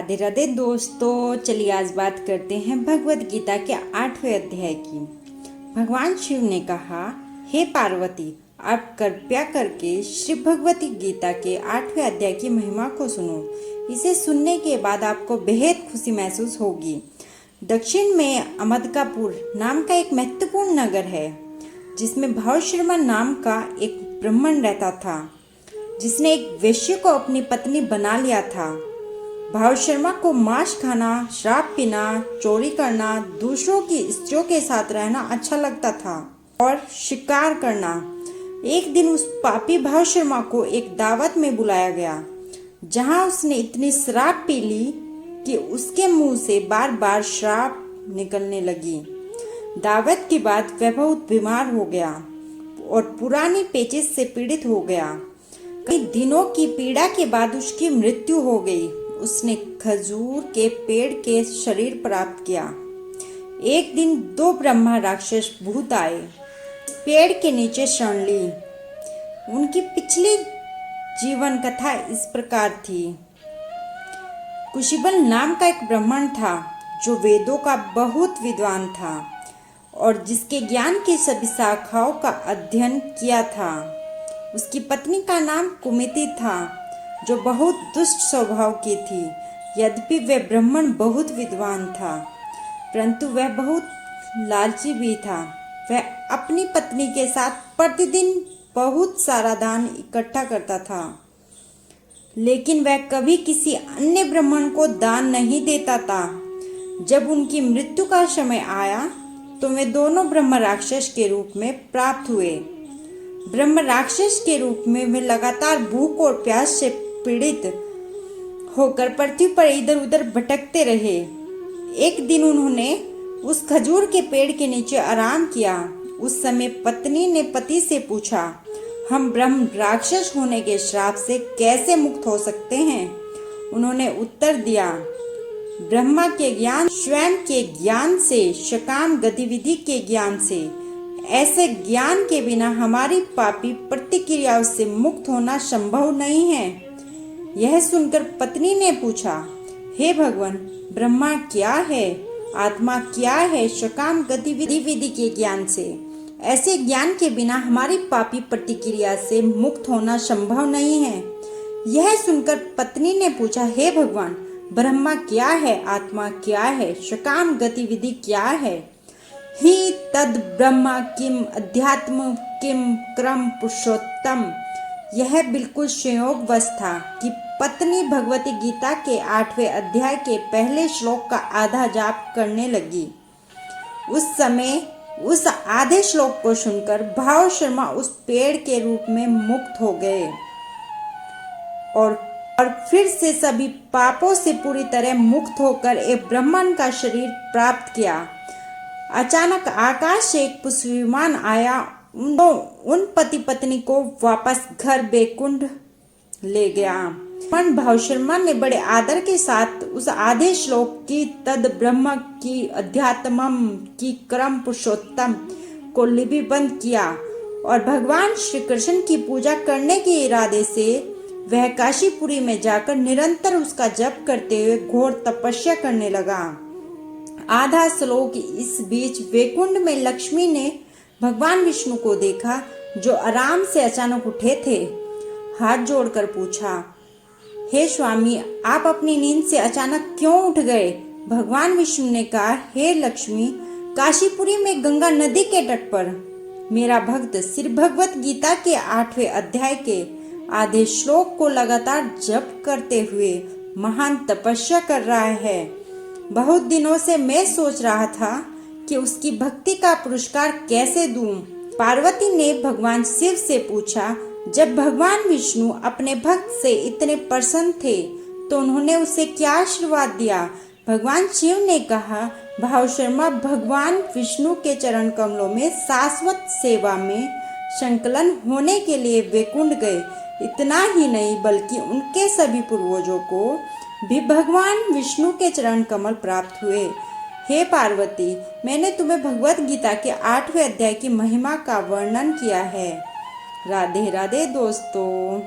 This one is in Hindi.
राधे राधे दोस्तों, चलिए आज बात करते हैं भगवत गीता के 8वें अध्याय की। भगवान शिव ने कहा, हे पार्वती, आप कृपया करके श्री भगवती गीता के 8वें अध्याय की महिमा को सुनो। इसे सुनने के बाद आपको बेहद खुशी महसूस होगी। दक्षिण में अमदकापुर नाम का एक महत्वपूर्ण नगर है, जिसमें भाव शर्मा नाम का एक ब्राह्मण रहता था, जिसने एक वेश्या को अपनी पत्नी बना लिया था। भाव शर्मा को मांस खाना, शराब पीना, चोरी करना, दूसरों की स्त्रियों के साथ रहना अच्छा लगता था और शिकार करना। एक दिन उस पापी भाव शर्मा को एक दावत में बुलाया गया, जहां उसने इतनी शराब पी ली कि उसके मुंह से बार बार शराब निकलने लगी। दावत के बाद वह बहुत बीमार हो गया और पुरानी पेचिश से पीड़ित हो गया। कई दिनों की पीड़ा के बाद उसकी मृत्यु हो गई। उसने खजूर के पेड़ के शरीर प्राप्त किया। एक दिन दो ब्रह्मा राक्षस भूत आए, पेड़ के नीचे शरण ली। उनकी पिछली जीवन कथा इस प्रकार थी। कुशिबल नाम का एक ब्राह्मण था, जो वेदों का बहुत विद्वान था और जिसके ज्ञान की सभी शाखाओं का अध्ययन किया था। उसकी पत्नी का नाम कुमिति था, जो बहुत दुष्ट स्वभाव की थी। यद्यपि वह ब्राह्मण बहुत विद्वान था, परंतु वह बहुत लालची भी था। वह अपनी पत्नी के साथ प्रतिदिन बहुत सारा दान इकट्ठा करता था, लेकिन वह कभी किसी अन्य ब्राह्मण को दान नहीं देता था। जब उनकी मृत्यु का समय आया तो वे दोनों ब्रह्म राक्षस के रूप में प्राप्त हुए। ब्रह्म राक्षस के रूप में वे लगातार भूख और प्यास से पीड़ित होकर पृथ्वी पर इधर उधर भटकते रहे। एक दिन उन्होंने उस खजूर के पेड़ के नीचे आराम किया। उस समय पत्नी ने पति से पूछा, हम ब्रह्म राक्षस होने के श्राप से कैसे मुक्त हो सकते हैं? उन्होंने उत्तर दिया, ब्रह्मा के ज्ञान, स्वयं के ज्ञान से, सकाम गतिविधि के ज्ञान से। ऐसे ज्ञान के बिना हमारी पापी प्रतिक्रियाओं से मुक्त होना संभव नहीं है। यह सुनकर पत्नी ने पूछा, हे भगवान, ब्रह्मा क्या है, आत्मा क्या है? सकाम गतिविधि के ज्ञान से, ऐसे ज्ञान के बिना हमारी पापी प्रतिक्रिया से मुक्त होना संभव नहीं है। यह सुनकर पत्नी ने पूछा, हे भगवान, ब्रह्मा क्या है, आत्मा क्या है, सकाम गतिविधि क्या है? ही तद ब्रह्मा किम अध्यात्म किम क्रम पुरुषोत्तम। यह बिल्कुल संयोगवश था कि पत्नी भगवती गीता के 8वें अध्याय के पहले श्लोक का आधा जाप करने लगी। उस समय उस आधे श्लोक को सुनकर भाव शर्मा उस पेड़ के रूप में मुक्त हो गए और फिर से सभी पापों से पूरी तरह मुक्त होकर एक ब्राह्मण का शरीर प्राप्त किया। अचानक आकाश से एक पुष्प विमान आया। उन पति पत्नी को वापस घर बैकुंठ ले गया। मन भाव शर्मा ने बड़े आदर के साथ उस आधे श्लोक की तद ब्रह्म की अध्यात्मम की क्रम पुरुषोत्तम को लिपिबंद किया और भगवान श्री कृष्ण की पूजा करने के इरादे से वह काशीपुरी में जाकर निरंतर उसका जप करते हुए घोर तपस्या करने लगा। आधा श्लोक इस बीच वैकुंठ में लक्ष्मी ने भगवान विष्णु को देखा, जो आराम से अचानक उठे थे। हाथ जोड़कर पूछा, हे स्वामी, आप अपनी नींद से अचानक क्यों उठ गए? भगवान विष्णु ने कहा, हे लक्ष्मी, काशीपुरी में गंगा नदी के तट पर मेरा भक्त श्री भगवत गीता के 8वें अध्याय के आधे श्लोक को लगातार जप करते हुए महान तपस्या कर रहा है। बहुत दिनों से मैं सोच रहा था कि उसकी भक्ति का पुरस्कार कैसे दूं। पार्वती ने भगवान शिव से पूछा। जब भगवान विष्णु अपने भक्त से इतने प्रसन्न थे तो उन्होंने उसे क्या आशीर्वाद दिया? भगवान शिव ने कहा, भाव शर्मा भगवान विष्णु के चरण कमलों में शाश्वत सेवा में संकलन होने के लिए वैकुंठ गए। इतना ही नहीं, बल्कि उनके सभी पूर्वजों को भी भगवान विष्णु के चरण कमल प्राप्त हुए। हे पार्वती, मैंने तुम्हें भगवत गीता के 8वें अध्याय की महिमा का वर्णन किया है। राधे राधे दोस्तों।